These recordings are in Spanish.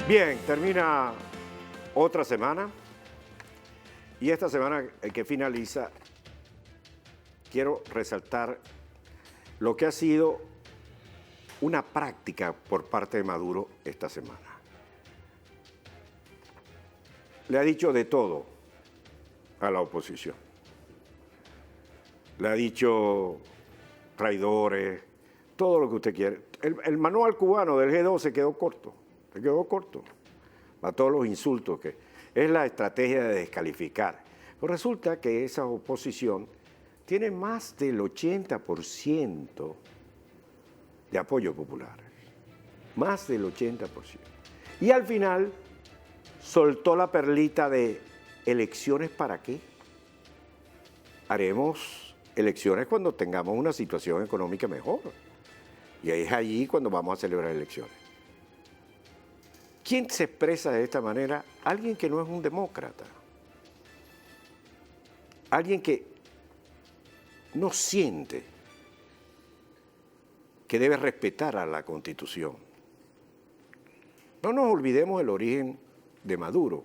Bien, termina otra semana y esta semana que finaliza quiero resaltar lo que ha sido una práctica por parte de Maduro esta semana. Le ha dicho de todo a la oposición. Le ha dicho traidores, todo lo que usted quiere. El manual cubano del G2 se quedó corto a todos los insultos que es la estrategia de descalificar. Pero resulta que esa oposición tiene más del 80% de apoyo popular, más del 80%. Y al final soltó la perlita de elecciones. ¿Para qué? Haremos elecciones cuando tengamos una situación económica mejor. Y es allí cuando vamos a celebrar elecciones. ¿Quién se expresa de esta manera? Alguien que no es un demócrata. Alguien que no siente que debe respetar a la Constitución. No nos olvidemos el origen de Maduro.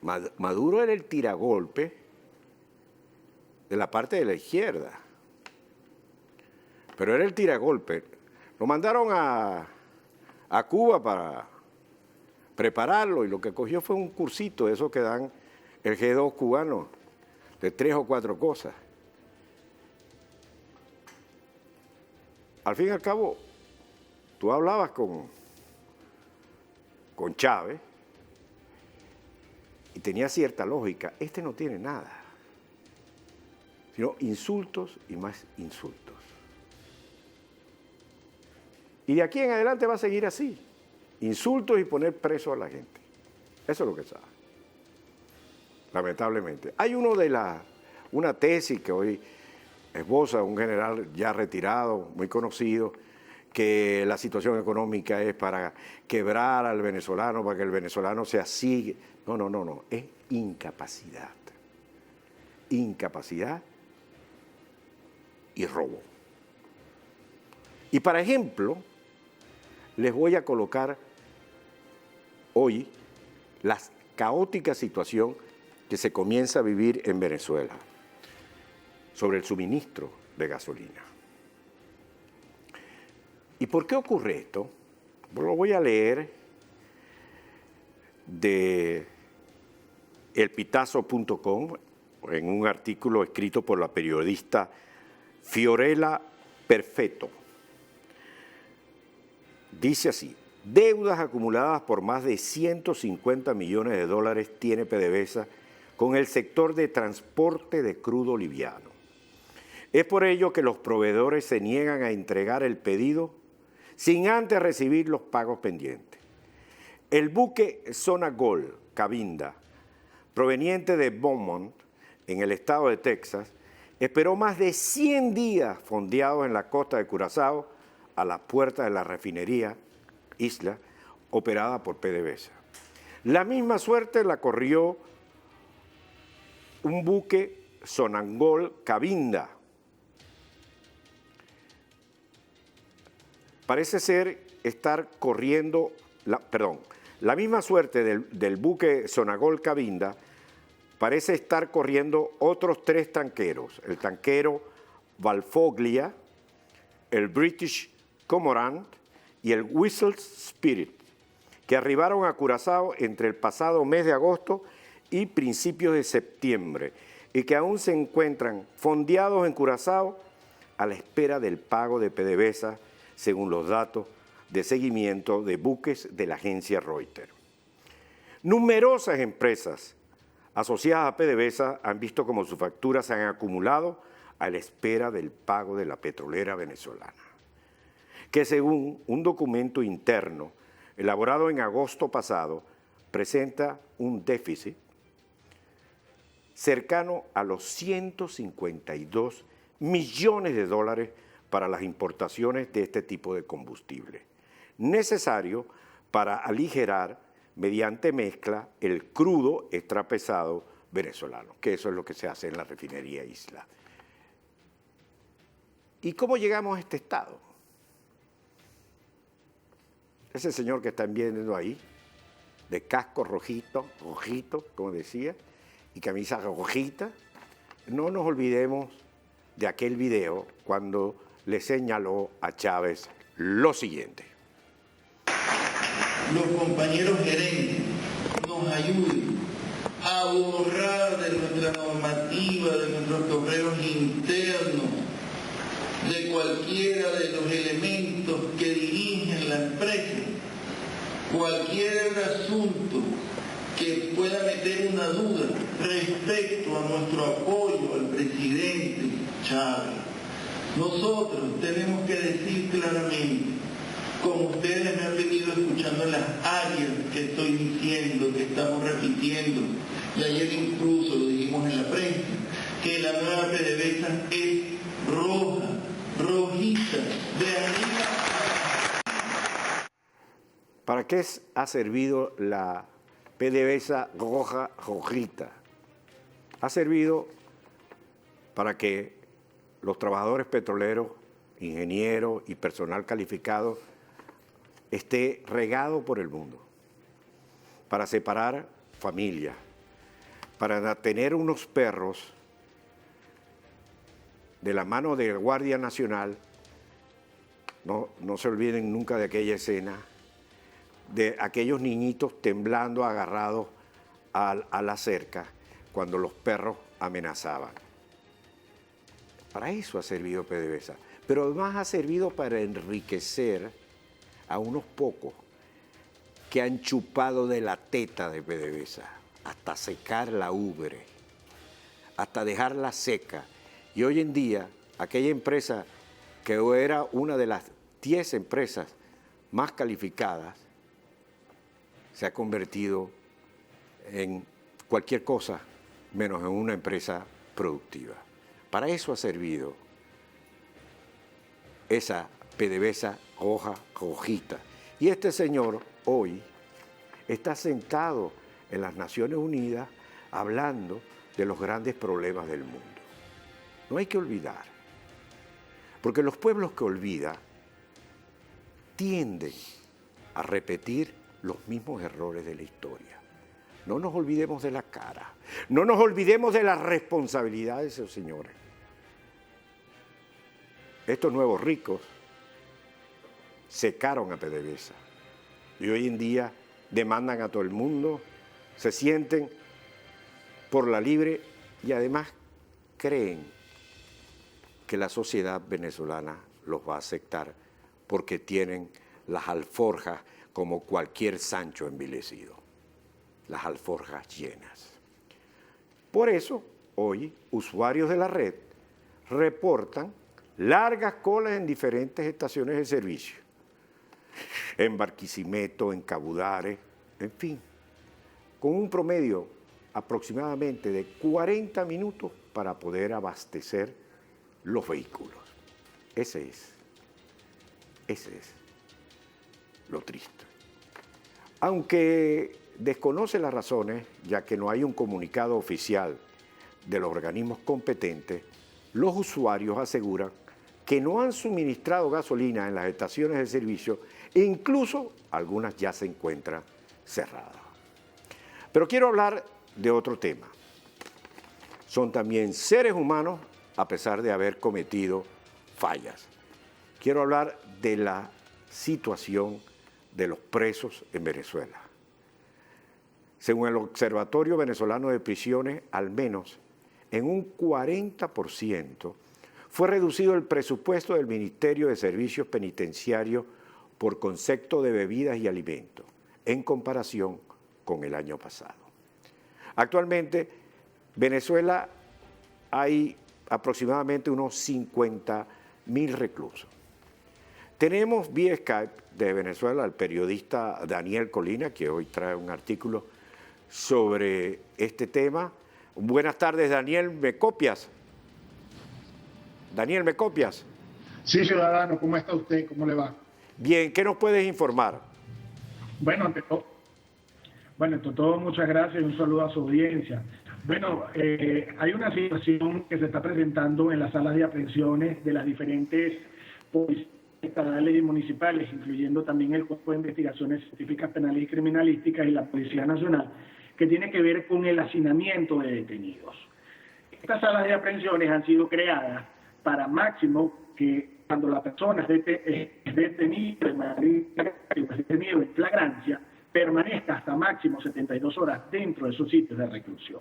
Maduro era el tiragolpe de la parte de la izquierda. Pero era el tiragolpe. Lo mandaron a Cuba para prepararlo y lo que cogió fue un cursito de esos que dan el G2 cubano, de 3 o 4 cosas. Al fin y al cabo, tú hablabas con Chávez y tenía cierta lógica. Este no tiene nada, sino insultos y más insultos. Y de aquí en adelante va a seguir así, insultos y poner preso a la gente. Eso es lo que sabe, lamentablemente. Hay una tesis que hoy esboza un general ya retirado, muy conocido, que la situación económica es para quebrar al venezolano, para que el venezolano se asigue. No, es incapacidad. Incapacidad y robo. Y para ejemplo, les voy a colocar hoy la caótica situación que se comienza a vivir en Venezuela sobre el suministro de gasolina. ¿Y por qué ocurre esto? Lo voy a leer de elpitazo.com en un artículo escrito por la periodista Fiorella Perfetto. Dice así: deudas acumuladas por más de 150 millones de dólares tiene PDVSA con el sector de transporte de crudo liviano. Es por ello que los proveedores se niegan a entregar el pedido sin antes recibir los pagos pendientes. El buque Sonangol Cabinda, proveniente de Beaumont, en el estado de Texas, esperó más de 100 días fondeados en la costa de Curazao a la puerta de la refinería Isla, operada por PDVSA. La misma suerte la corrió un buque Sonangol Cabinda. Parece ser estar corriendo, la misma suerte del buque Sonangol Cabinda parece estar corriendo otros 3 tanqueros, el tanquero Valfoglia, el British Cormorant y el Whistle Spirit, que arribaron a Curazao entre el pasado mes de agosto y principios de septiembre y que aún se encuentran fondeados en Curazao a la espera del pago de PDVSA, según los datos de seguimiento de buques de la agencia Reuters. Numerosas empresas asociadas a PDVSA han visto cómo sus facturas se han acumulado a la espera del pago de la petrolera venezolana, que según un documento interno elaborado en agosto pasado, presenta un déficit cercano a los 152 millones de dólares para las importaciones de este tipo de combustible, necesario para aligerar mediante mezcla el crudo extrapesado venezolano, que eso es lo que se hace en la refinería Isla. ¿Y cómo llegamos a este estado? ese señor que están viendo ahí, de casco rojito, como decía, y camisa rojita, no nos olvidemos de aquel video cuando le señaló a Chávez lo siguiente. Los compañeros gerentes nos ayuden a borrar de nuestra normativa, de nuestros correos internos, de cualquiera de los elementos que dirigen la empresa, cualquier asunto que pueda meter una duda respecto a nuestro apoyo al presidente Chávez. Nosotros tenemos que decir claramente, como ustedes me han venido escuchando en las áreas que estoy diciendo, que estamos repitiendo, y ayer incluso lo dijimos en la prensa, que la nueva PDVSA es roja, rojita, de arriba. ¿Para qué ha servido la PDVSA roja, rojita? Ha servido para que los trabajadores petroleros, ingenieros y personal calificado esté regado por el mundo, para separar familias, para tener unos perros de la mano de la Guardia Nacional. No se olviden nunca de aquella escena, de aquellos niñitos temblando agarrados a la cerca cuando los perros amenazaban. Para eso ha servido PDVSA, pero además ha servido para enriquecer a unos pocos que han chupado de la teta de PDVSA hasta secar la ubre, hasta dejarla seca. Y hoy en día, aquella empresa que era una de las 10 empresas más calificadas, se ha convertido en cualquier cosa menos en una empresa productiva. Para eso ha servido esa PDVSA roja, rojita. Y este señor hoy está sentado en las Naciones Unidas hablando de los grandes problemas del mundo. No hay que olvidar, porque los pueblos que olvidan tienden a repetir los mismos errores de la historia. No nos olvidemos de la cara, no nos olvidemos de las responsabilidades de esos señores. Estos nuevos ricos secaron a PDVSA y hoy en día demandan a todo el mundo, se sienten por la libre y además creen que la sociedad venezolana los va a aceptar porque tienen las alforjas como cualquier Sancho envilecido, las alforjas llenas. Por eso, hoy, usuarios de la red reportan largas colas en diferentes estaciones de servicio, en Barquisimeto, en Cabudare, en fin, con un promedio aproximadamente de 40 minutos para poder abastecer los vehículos. Ese es lo triste. Aunque desconoce las razones, ya que no hay un comunicado oficial de los organismos competentes, los usuarios aseguran que no han suministrado gasolina en las estaciones de servicio e incluso algunas ya se encuentran cerradas. Pero quiero hablar de otro tema. Son también seres humanos a pesar de haber cometido fallas. Quiero hablar de la situación de los presos en Venezuela. Según el Observatorio Venezolano de Prisiones, al menos en un 40% fue reducido el presupuesto del Ministerio de Servicios Penitenciarios por concepto de bebidas y alimentos, en comparación con el año pasado. Actualmente, Venezuela hay aproximadamente unos 50.000 reclusos. Tenemos vía Skype de Venezuela al periodista Daniel Colina, que hoy trae un artículo sobre este tema. Buenas tardes, Daniel, ¿me copias? Daniel, ¿me copias? Sí, ciudadano, ¿cómo está usted? ¿Cómo le va? Bien, ¿qué nos puedes informar? Bueno, ante todo, muchas gracias y un saludo a su audiencia. Bueno, hay una situación que se está presentando en las salas de aprehensiones de las diferentes policías estatales y municipales, incluyendo también el Cuerpo de Investigaciones Científicas Penales y Criminalísticas y la Policía Nacional, que tiene que ver con el hacinamiento de detenidos. Estas salas de aprehensiones han sido creadas para máximo que cuando la persona es detenida en flagrancia, permanezca hasta máximo 72 horas dentro de esos sitios de reclusión.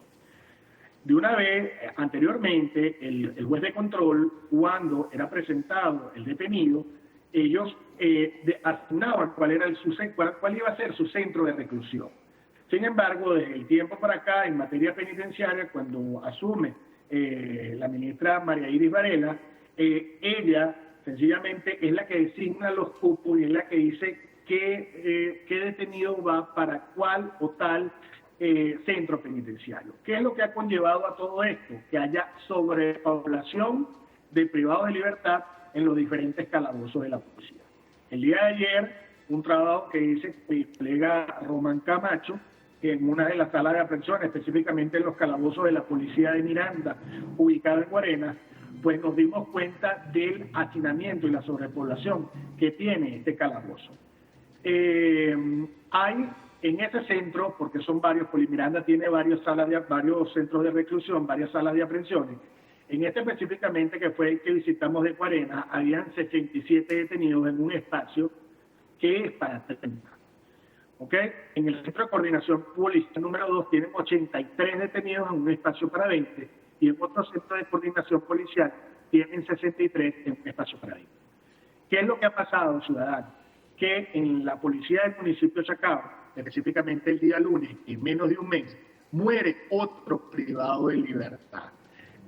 De una vez, anteriormente, el juez de control, cuando era presentado el detenido, ellos asignaban cuál iba a ser su centro de reclusión. Sin embargo, desde el tiempo para acá, en materia penitenciaria, cuando asume la ministra María Iris Varela, ella sencillamente es la que designa los cupos y es la que dice qué detenido va para cuál o tal centro penitenciario. ¿Qué es lo que ha conllevado a todo esto? Que haya sobrepoblación de privados de libertad en los diferentes calabozos de la policía. El día de ayer, un trabajo que dice mi colega Román Camacho, en una de las salas de aprehensión, específicamente en los calabozos de la policía de Miranda, ubicada en Guarenas, pues nos dimos cuenta del hacinamiento y la sobrepoblación que tiene este calabozo. Hay en ese centro, porque son varios, Polimiranda tiene varios centros de reclusión, varias salas de aprehensiones. En este específicamente, que fue el que visitamos de Guarenas, habían 67 detenidos en un espacio que es para 30. ¿Okay? En el Centro de Coordinación Policial número 2 tienen 83 detenidos en un espacio para 20 y en otro Centro de Coordinación Policial tienen 63 en un espacio para 20. ¿Qué es lo que ha pasado, ciudadanos? Que en la policía del municipio de Chacao, específicamente el día lunes, en menos de un mes, muere otro privado de libertad.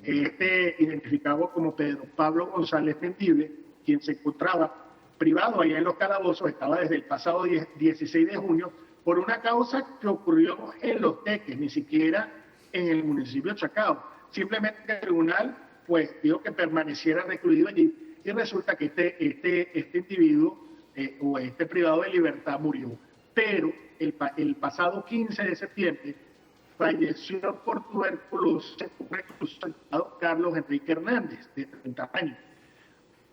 Identificado como Pedro Pablo González Tendible, quien se encontraba privado allá en los calabozos, estaba desde el pasado 16 de junio, por una causa que ocurrió en Los Teques, ni siquiera en el municipio de Chacao. Simplemente el tribunal pues dijo que permaneciera recluido allí y resulta que este individuo o este privado de libertad murió. Pero el pasado 15 de septiembre falleció por tuberculosis un recluso Carlos Enrique Hernández, de 30 años.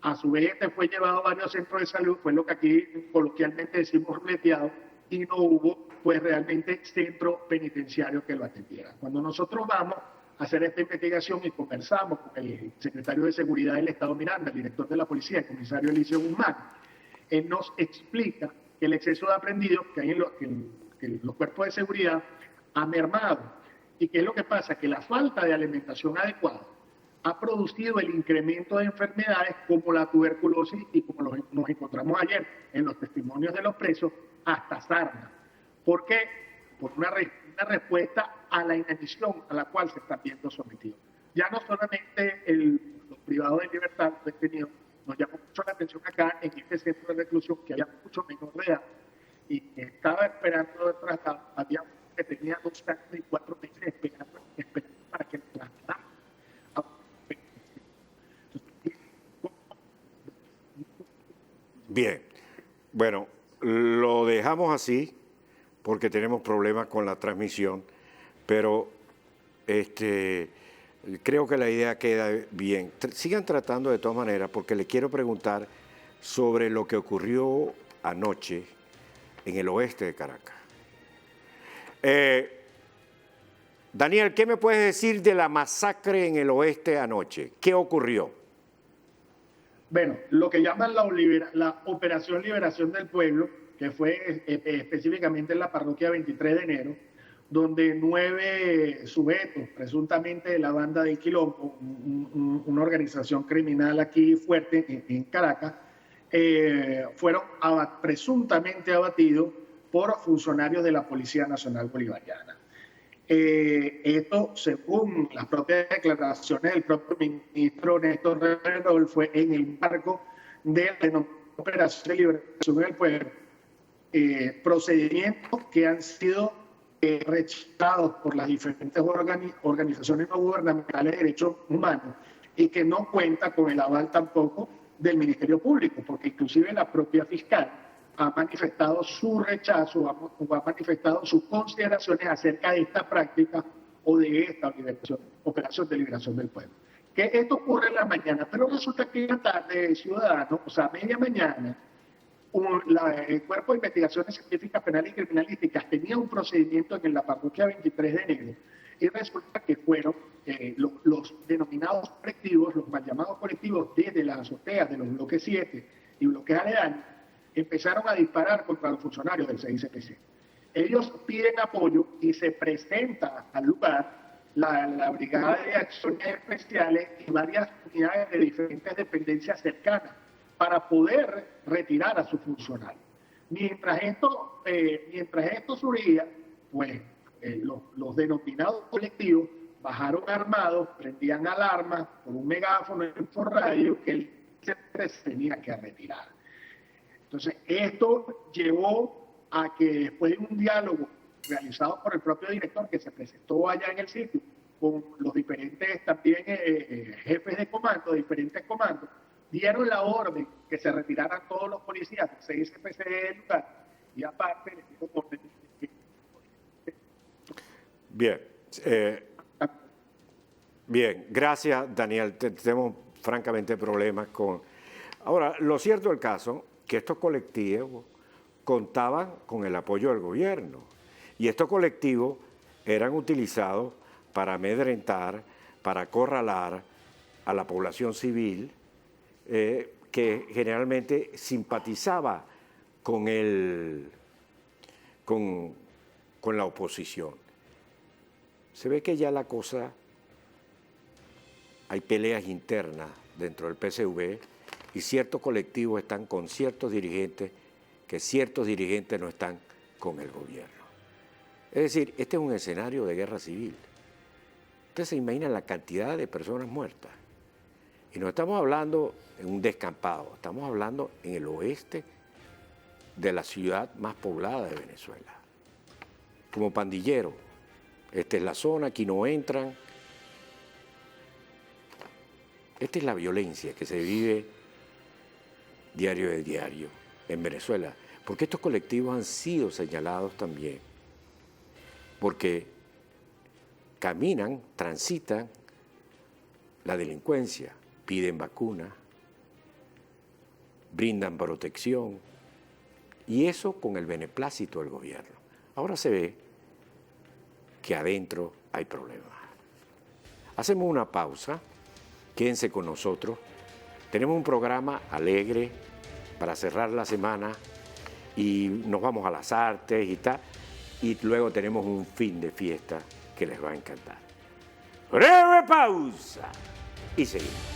A su vez, fue llevado a varios centros de salud, fue lo que aquí coloquialmente decimos ruleteado, y no hubo pues realmente centro penitenciario que lo atendiera. Cuando nosotros vamos a hacer esta investigación y conversamos con el secretario de Seguridad del Estado Miranda, el director de la policía, el comisario Elicio Guzmán, él nos explica que el exceso de aprendidos que hay en los cuerpos de seguridad ha mermado. ¿Y qué es lo que pasa? Que la falta de alimentación adecuada ha producido el incremento de enfermedades como la tuberculosis y como nos encontramos ayer en los testimonios de los presos, hasta sarna. ¿Por qué? Por una respuesta a la inanición a la cual se están viendo sometidos. Ya no solamente los privados de libertad detenidos, nos llamó mucho la atención acá en este centro de reclusión que había mucho menor de edad y que estaba esperando el traslado. Había uno que tenía 2 años y 4 meses esperando para que el traslado. Bien, bueno, lo dejamos así porque tenemos problemas con la transmisión, pero creo que la idea queda bien. Sigan tratando de todas maneras porque les quiero preguntar sobre lo que ocurrió anoche en el oeste de Caracas. Daniel, ¿qué me puedes decir de la masacre en el oeste anoche? ¿Qué ocurrió? Bueno, lo que llaman la Operación Liberación del Pueblo, que fue específicamente en la parroquia 23 de enero, donde 9 sujetos, presuntamente de la banda del Quilombo, una organización criminal aquí fuerte en Caracas, fueron presuntamente abatidos por funcionarios de la Policía Nacional Bolivariana. Esto, según las propias declaraciones del propio ministro Néstor Reverol, fue en el marco de la Operación de Liberación del Pueblo, procedimientos que han sido rechazados por las diferentes organizaciones no gubernamentales de derechos humanos y que no cuenta con el aval tampoco del Ministerio Público, porque inclusive la propia fiscal ha manifestado su rechazo o ha manifestado sus consideraciones acerca de esta práctica o de esta operación de liberación del pueblo. que esto ocurre en la mañana, pero resulta que en la tarde, ciudadanos, o sea, media mañana, el Cuerpo de Investigaciones Científicas Penales y Criminalísticas tenía un procedimiento en la parroquia 23 de enero y resulta que fueron los denominados colectivos, los mal llamados colectivos desde las azoteas de los bloques 7 y bloques aledaños, empezaron a disparar contra los funcionarios del CICPC. Ellos piden apoyo y se presenta al lugar la Brigada de Acciones Especiales y varias unidades de diferentes dependencias cercanas para poder retirar a sus funcionarios. Mientras esto surgía, pues los denominados colectivos bajaron armados, prendían alarmas por un megáfono y por radio que el CICPC tenía que retirar. Entonces, esto llevó a que después de un diálogo realizado por el propio director que se presentó allá en el sitio con los diferentes también jefes de comando, diferentes comandos, dieron la orden que se retiraran todos los policías del CICPC del lugar y aparte les dijo orden. Bien, gracias Daniel. Tenemos francamente problemas con... Ahora, lo cierto del caso que estos colectivos contaban con el apoyo del gobierno y estos colectivos eran utilizados para amedrentar, para acorralar a la población civil que generalmente simpatizaba con la oposición. Se ve que ya la cosa, hay peleas internas dentro del PSV y ciertos colectivos están con ciertos dirigentes, que ciertos dirigentes no están con el gobierno. Es decir, este es un escenario de guerra civil. Ustedes se imaginan la cantidad de personas muertas. Y no estamos hablando en un descampado, estamos hablando en el oeste de la ciudad más poblada de Venezuela. Como pandillero, esta es la zona, aquí no entran. Esta es la violencia que se vive diario de diario en Venezuela, porque estos colectivos han sido señalados también, porque caminan, transitan la delincuencia, piden vacuna, brindan protección, y eso con el beneplácito del gobierno. Ahora se ve que adentro hay problemas. Hacemos una pausa, quédense con nosotros. Tenemos un programa alegre para cerrar la semana y nos vamos a las artes y tal, y luego tenemos un fin de fiesta que les va a encantar. Breve pausa y seguimos.